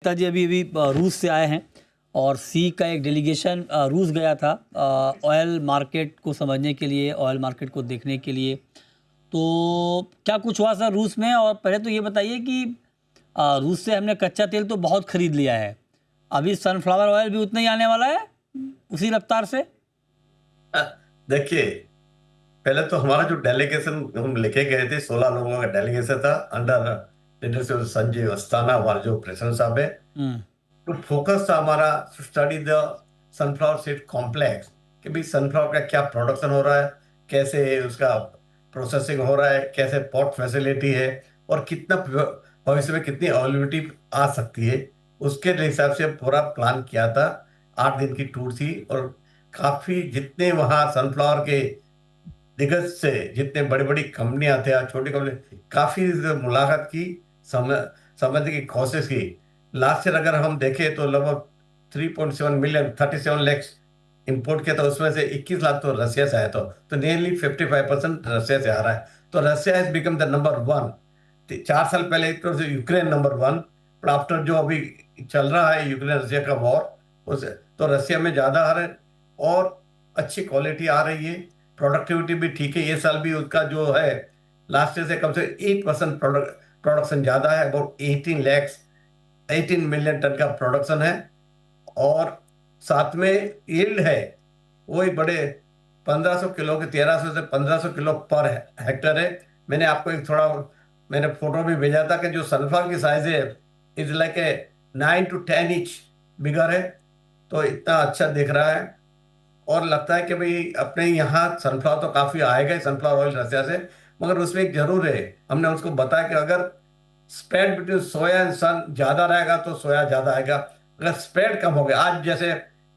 पिताजी अभी अभी रूस से आए हैं और सी का एक डेलीगेशन रूस गया था ऑयल मार्केट को समझने के लिए, ऑयल मार्केट को देखने के लिए। तो क्या कुछ हुआ सर रूस में? और पहले तो ये बताइए कि रूस से हमने कच्चा तेल तो बहुत खरीद लिया है, अभी सनफ्लावर ऑयल भी उतना ही आने वाला है उसी रफ्तार से? देखिए, पहले तो हमारा जो डेलीगेशन हम लेके गए थे 16 लोगों का डेलीगेशन था अंडर लीडरशिप संजय अस्थाना, हमारे जो प्रेसिडेंट साहब है। हम्म। तो फोकस था हमारा to study the sunflower seed complex कि भाई सनफ्लावर का क्या प्रोडक्शन हो रहा है, कैसे उसका प्रोसेसिंग हो रहा है, कैसे पोर्ट फैसिलिटी है और कितना भविष्य में कितनी अवेलेबिलिटी आ सकती है। उसके हिसाब से पूरा प्लान किया था। 8 दिन की टूर थी और काफी जितने वहाँ सनफ्लावर के दिग्गज से जितने बड़ी बड़ी कंपनियां थे या छोटी कंपनी, काफी मुलाकात की, समझ समझने की कोशिश की। लास्ट ईयर अगर हम देखें तो लगभग 3.7 मिलियन 37 लैक्स इंपोर्ट किया था, उसमें से 21 लाख तो रशिया से आया था। तो नियरली 55% रशिया से आ रहा है। तो Russia has become the number one. 4 साल पहले तो यूक्रेन नंबर वन, पर आफ्टर जो अभी चल रहा है यूक्रेन रशिया का वॉर, उस तो रशिया में ज्यादा आ रहे हैं और अच्छी क्वालिटी आ रही है। प्रोडक्टिविटी भी ठीक है। ये साल भी उसका जो है लास्ट ईयर से कम से 8% प्रोडक्शन ज्यादा है। अबाउट 18 मिलियन टन का प्रोडक्शन है। और साथ में यील्ड है वही बड़े 1500 किलो के, 1300 से 1500 किलो पर हेक्टर है। मैंने आपको एक थोड़ा मैंने फोटो भी भेजा था कि जो सनफ्लावर की साइज है is like a 9 to 10 inch bigger है। तो इतना अच्छा दिख रहा है और लगता है कि भाई अपने यहाँ सनफ्लावर तो काफी आएगा ही, सनफ्लावर ऑयल रशिया से। मगर उसमें एक जरूर है, हमने उसको बताया कि अगर स्प्रेड बिटवीन सोया एंड सन ज्यादा रहेगा तो सोया ज्यादा आएगा। अगर स्प्रेड कम हो गया, आज जैसे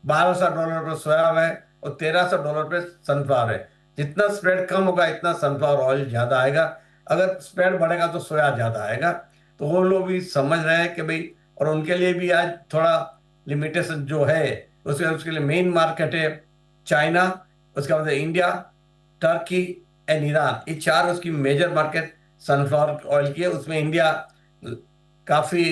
$1200 पर सोया है और $1300 पे सनफ्लावर है, जितना स्प्रेड कम होगा इतना सनफ्लावर ऑयल ज्यादा आएगा। अगर स्प्रेड बढ़ेगा तो सोया ज्यादा आएगा। तो वो लोग भी समझ रहे हैं कि भाई, और उनके लिए भी आज थोड़ा लिमिटेशन जो है, उसके लिए मेन मार्केट है चाइना, उसके बाद इंडिया, टर्की एंड ईरान। ये चार उसकी मेजर मार्केट सनफ्लावर ऑयल की है। उसमें इंडिया काफी,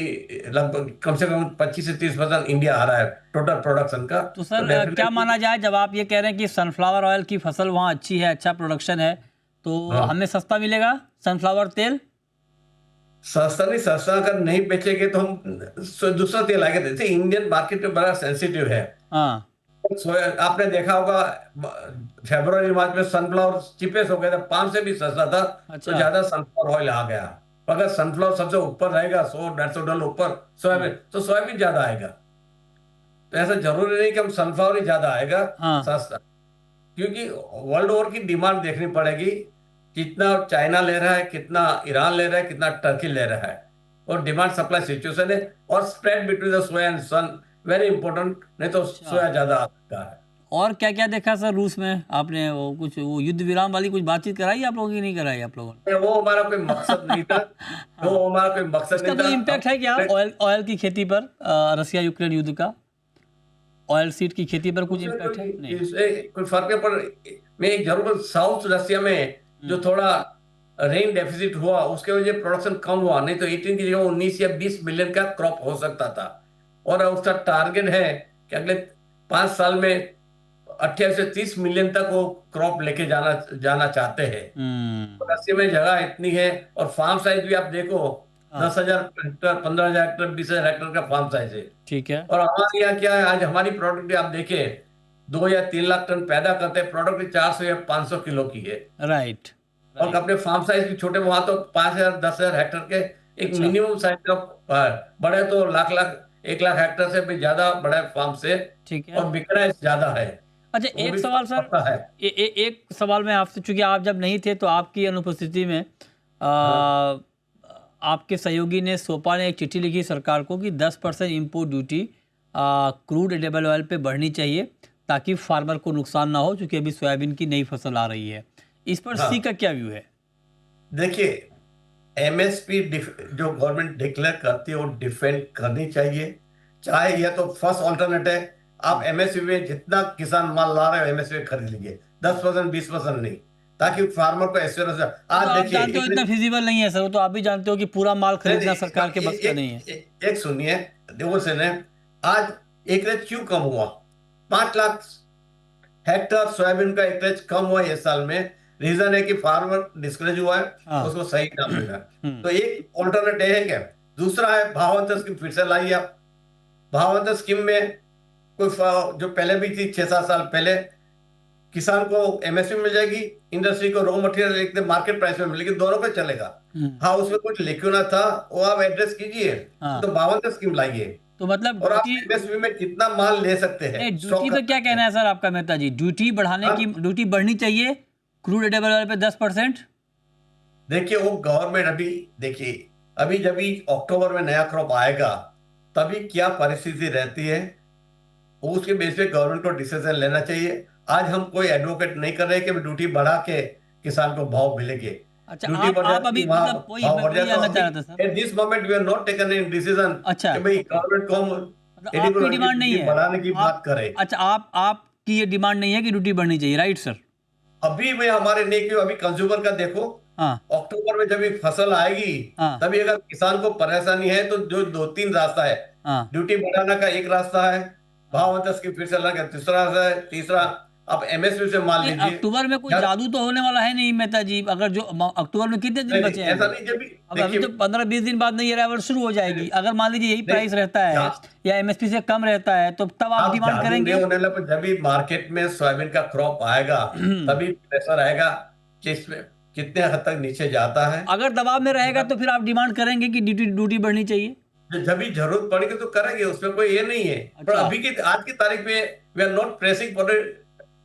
लगभग कम से कम 25 से 30% इंडिया आ रहा है टोटल प्रोडक्शन का। तो तो सर क्या डेफिनेटली माना जाए, जब आप ये कह रहे हैं कि सनफ्लावर ऑयल की फसल वहाँ अच्छी है, अच्छा प्रोडक्शन है, तो हाँ, हमें सस्ता मिलेगा सनफ्लावर तेल? सस्ता नहीं, सस्ता अगर नहीं बेचेंगे तो हम दूसरा तेल आएगा। जैसे इंडियन मार्केट में बड़ा सेंसिटिव है। हाँ। आपने देखा होगा फरवरी मार्च में सनफ्लावर चिपेस्ट हो गया था, पान से भी सस्ता था। तो अच्छा। ज्यादा सनफ्लावर ऑयल आ गया। अगर सनफ्लावर सबसे ऊपर रहेगा, $100-150 ऊपर सोयाबीन, तो सोयाबीन ज्यादा आएगा। तो ऐसा जरूरी नहीं कि हम सनफ्लावर ही ज्यादा आएगा हाँ। सस्ता, क्योंकि वर्ल्ड ओवर की डिमांड देखनी पड़ेगी। कितना चाइना ले रहा है, कितना ईरान ले रहा है, कितना टर्की ले रहा है, और डिमांड सप्लाई सिचुएशन है। और spread between the soya and sun very important, नहीं तो अच्छा, सोया ज्यादा आ सकता है। और क्या क्या देखा सर रूस में आपने? वो कुछ वो युद्ध विराम वाली कुछ बातचीत कराई आप लोगों की, नहीं कराई आप लोगों वो हमारा कोई मकसद नहीं था। ने? वो हाँ। हमारा कोई मकसद उसका नहीं था। कोई इम्पैक्ट है क्या ऑयल ऑयल की खेती पर? रसिया यूक्रेन युद्ध का ऑयल सीड की खेती पर कुछ उसमें इम्पैक्ट है? नहीं। कोई फर्क नहीं पड़। मैं एक जरूर साउथ रशिया में जो थोड़ा रेन डेफिसिट हुआ उसके वजह प्रोडक्शन कम हुआ, नहीं तो 18 की जगह 19 या 20 मिलियन का क्रॉप हो सकता था। और उसका टारगेट है कि अगले 5 साल में 28 से 30 मिलियन तक वो क्रॉप लेके जाना जाना चाहते हैं। हम्म। रस्सी में जगह इतनी है और फार्म साइज भी आप देखो, हाँ। 10,000 हेक्टर, 15,000 हेक्टर, 20,000 हेक्टर का फार्म साइज है। ठीक है। और हमारे यहाँ क्या है, आज हमारी प्रोडक्ट आप देखें 2 या 3 लाख टन पैदा करते हैं, प्रोडक्ट 400 या 500 किलो की है। राइट। और राइट। अपने फार्म साइज के छोटे, वहां तो 5,000 10,000 हेक्टर के एक अच्छा। मिनिमम साइज का बड़े तो लाख लाख 1 लाख हेक्टर से भी ज्यादा बड़े फार्म से। ठीक है। और बिकना ज्यादा है। अच्छा, वो एक भी सवाल फर्क सर, पड़ता है। एक सवाल मैं आपसे, चूंकि आप जब नहीं थे तो आपकी अनुपस्थिति में हाँ, आपके सहयोगी ने, सोपा ने एक चिट्ठी लिखी सरकार को कि 10% import duty crude edible oil पे बढ़नी चाहिए ताकि फार्मर को नुकसान ना हो, क्योंकि अभी सोयाबीन की नई फसल आ रही है। इस पर सी का हाँ। क्या व्यू है? देखिए, एमएसपी जो गवर्नमेंट डिक्लेयर करती है वो डिफेंड करनी चाहिए। चाहे यह तो फर्स्ट ऑल्टरनेट है, आप एमएसपी में जितना किसान माल ला रहे हो एमएसपी खरीद लीजिए, 10% 20% नहीं, ताकि फार्मर को एश्योरेंस। वो तो आज आप देखिए जानते हो इतना फिजिबल नहीं है सर, वो तो आप भी जानते हो कि पूरा माल नहीं, खरीदना सरकार के बस का नहीं है। एक सुनिए, देवों ने आज एकरेज क्यों कम हुआ? 5 लाख हेक्टर सोयाबीन का एकरेज कम हुआ इस साल में। रीजन है कि फार्मर डिस्करेज हुआ है, हाँ। उसको सही दाम मिला। तो एक ऑल्टरनेटिव है क्या? दूसरा है भावांतर स्कीम, फिर से लाइए आप। भावांतर स्कीम में कोई जो पहले भी थी 6-7 साल पहले, किसान को एमएसपी मिल जाएगी, इंडस्ट्री को रॉ मटेरियल एकदम मार्केट प्राइस में मिलेगी, दोनों पे चलेगा। हाँ, उसमें कुछ लेक्यूना था, वो आप एड्रेस कीजिए। हाँ। तो भावांतर स्कीम लाइए, तो मतलब और आप ड्यूटी, एमएसपी में कितना माल ले सकते हैं, नहीं, स्टॉक ड्यूटी कर पे क्या सकते कहना हैं। है सर आपका मेहता जी? ड्यूटी बढ़ाने हाँ। की, ड्यूटी बढ़नी चाहिए क्रूड एडेबल ऑयल पे 10%? देखिए वो गवर्नमेंट देखिए अभी जब भी अक्टूबर में नया क्रॉप आएगा तभी क्या परिस्थिति रहती है, उसके बेस पे गवर्नमेंट को डिसीजन लेना चाहिए। आज हम कोई एडवोकेट नहीं कर रहे कि ड्यूटी बढ़ा के किसान को भाव मिलेंगे। अच्छा, ड्यूटी बढ़ आप जाती अभी है, वहाँ मतलब वही भाव मैं बढ़ वही जाता जानना है। चाह रहा था sir. At this moment we are not taken any decision अच्छा, कि भाई ओके। गवर्नमेंट को हम मतलब एडिबल आपकी ऑयल की डिमांड नहीं ड्यूटी है, बढ़ाने की बात आप, करें। अच्छा, आपकी ये डिमांड नहीं है कि ड्यूटी बढ़नी चाहिए, राइट सर? अभी में हमारे नहीं क्यों, अभी कंज्यूमर का देखो, हाँ, अक्टूबर में जब ये फसल आएगी हाँ, तभी अगर किसान को परेशानी है तो जो 2-3 रास्ता है। हाँ, ड्यूटी बढ़ाने का एक रास्ता है, भाव अंतर की फिर से अलग है, दूसरा रास्ता है, तीसरा आप एमएसपी से माल नहीं, लीजिए। अक्टूबर में कोई यार, जादू तो होने वाला है नहीं मेहता जी। अगर जो अक्टूबर में कितने दिन नहीं, बचे हैं ऐसा अभी? नहीं, जब भी अब अभी तो देखिए 15-20 दिन बाद नहीं अराइवल शुरू हो जाएगी। अगर मान लीजिए यही नहीं, प्राइस रहता है जा- या एमएसपी से कम रहता है, तो तब आप आप डिमांड जादू करेंगे? नहीं होने लगे, जब भी मार्केट में सोयाबीन का क्रॉप आएगा तभी प्रेशर आएगा कि इसमें कितने हद तक नीचे जाता है। अगर दबाव में रहेगा तो फिर आप डिमांड करेंगे कि ड्यूटी ड्यूटी बढ़नी चाहिए? जब भी जरूरत पड़ेगी तो करेंगे, उसमें कोई ये नहीं है। पर अच्छा। अभी की आज की तारीख में we are not pressing for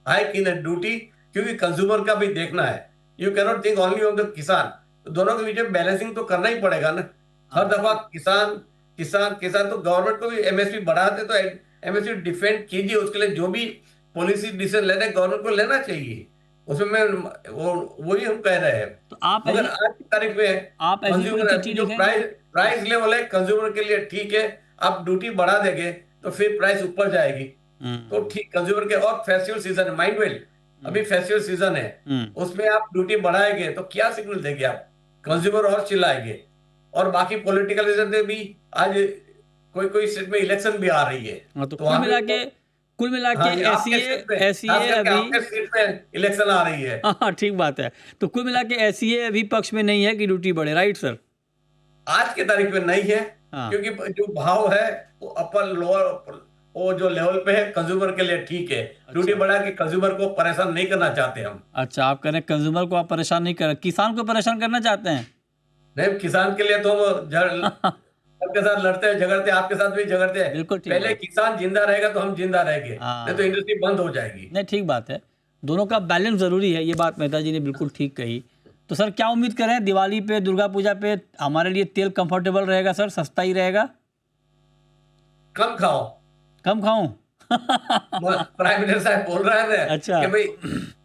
hike in duty, क्योंकि कंज्यूमर का भी देखना है। You can not think only on the kisan, तो दोनों के बीच में बैलेंसिंग तो करना ही पड़ेगा ना। हर दफा किसान किसान किसान, तो गवर्नमेंट को भी एमएसपी बढ़ाते तो एमएसपी डिफेंड कीजिए, उसके लिए जो भी पॉलिसी डिसीजन लेने गवर्नमेंट को लेना चाहिए। उसमें मैं वही हम कह रहे हैं। तो आप मगर ऐसी आज की तारीख में आप ऐसी कोई कंज्यूमर चिट्ठी जो लिखेंगे? प्राइस लेवल है कंज्यूमर के लिए ठीक है, आप ड्यूटी बढ़ा देंगे तो फिर प्राइस ऊपर जाएगी, तो ठीक कंज्यूमर के। और फेस्टिवल सीजन है, माइंड वेल, अभी फेस्टिवल सीजन है, उसमें आप ड्यूटी बढ़ाएंगे तो क्या सिग्नल देंगे आप? कंज्यूमर और चिल्लाएंगे। और बाकी पॉलिटिकल रीजन से भी आज कोई कोई स्टेट में इलेक्शन भी आ रही है, हाँ, तो तो वहां कुल मिला के हाँ, ये आपके एसईए स्टेट में, एसईए खास करके अभी, आपके स्टेट में इलेक्शन आ रही है। हाँ ठीक बात है। तो कुल मिला के एसईए अभी पक्ष में नहीं है कि ड्यूटी बढ़े, राइट सर? आज की तारीख में नहीं है, हाँ। क्योंकि जो भाव है वो अपर लोअर, वो जो लेवल पे है कंज्यूमर के लिए ठीक है। ड्यूटी बढ़ा के कंज्यूमर को परेशान नहीं करना चाहते हम। अच्छा, आप कह रहे हैं कंज्यूमर को आप परेशान नहीं कर, किसान को परेशान करना चाहते हैं? नहीं, किसान के लिए तो हम सबके साथ लड़ते हैं, झगड़ते हैं, आपके साथ भी झगड़ते हैं। बिल्कुल ठीक पहले बात। किसान जिंदा रहेगा तो हम जिंदा रहेंगे, हाँ। नहीं तो इंडस्ट्री बंद हो जाएगी। नहीं, ठीक बात है, दोनों का बैलेंस जरूरी है, ये बात मेहता जी ने बिल्कुल ठीक कही। तो सर क्या उम्मीद करें दिवाली पे, दुर्गा पूजा पे हमारे लिए तेल कंफर्टेबल रहेगा सर, सस्ता ही रहेगा? कम खाओ। कम खाऊं? प्राइम मिनिस्टर साहब बोल रहे थे अच्छा। कि भाई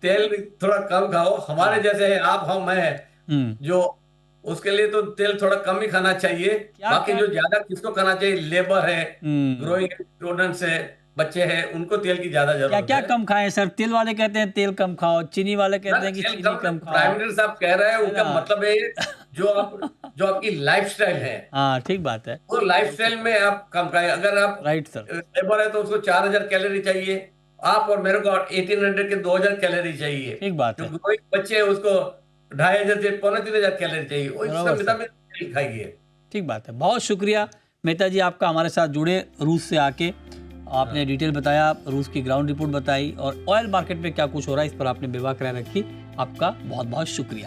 तेल थोड़ा कम खाओ, हमारे जैसे है आप हम हैं जो, उसके लिए तो तेल थोड़ा कम ही खाना चाहिए। बाकी जो ज्यादा किसको खाना चाहिए, लेबर है, ग्रोइंग स्टूडेंट्स है, बच्चे हैं, उनको तेल की ज्यादा क्या जरूरत क्या है। कम खाएं सर? तेल वाले कहते हैं तेल कम खाओ, चीनी वाले कहते हैं कि तेल चीनी कम, कम प्राइम खाओ। मिनिस्टर साहब कह रहे हैं, उनका ना। मतलब है जो आपकी लाइफस्टाइल है, हाँ ठीक बात है, वो लाइफस्टाइल में आप कम खाएं। अगर आप राइट सर। लेबर है तो उसको 4000 कैलोरी चाहिए, आप और मेरे को 1800 के 2000 कैलोरी चाहिए। ठीक बात जो है, ग्रोइंग बच्चे हैं उसको 2500 से 2500 कैलोरी चाहिए, वो बराबर इसका सर। मिताबिक खाइए। ठीक बात है। बहुत शुक्रिया मेहता जी आपका हमारे साथ जुड़े, रूस से आके आपने डिटेल बताया, रूस की ग्राउंड रिपोर्ट बताई और ऑयल मार्केट में क्या कुछ हो रहा है इस पर आपने बेबाक राय रखी। आपका बहुत बहुत शुक्रिया।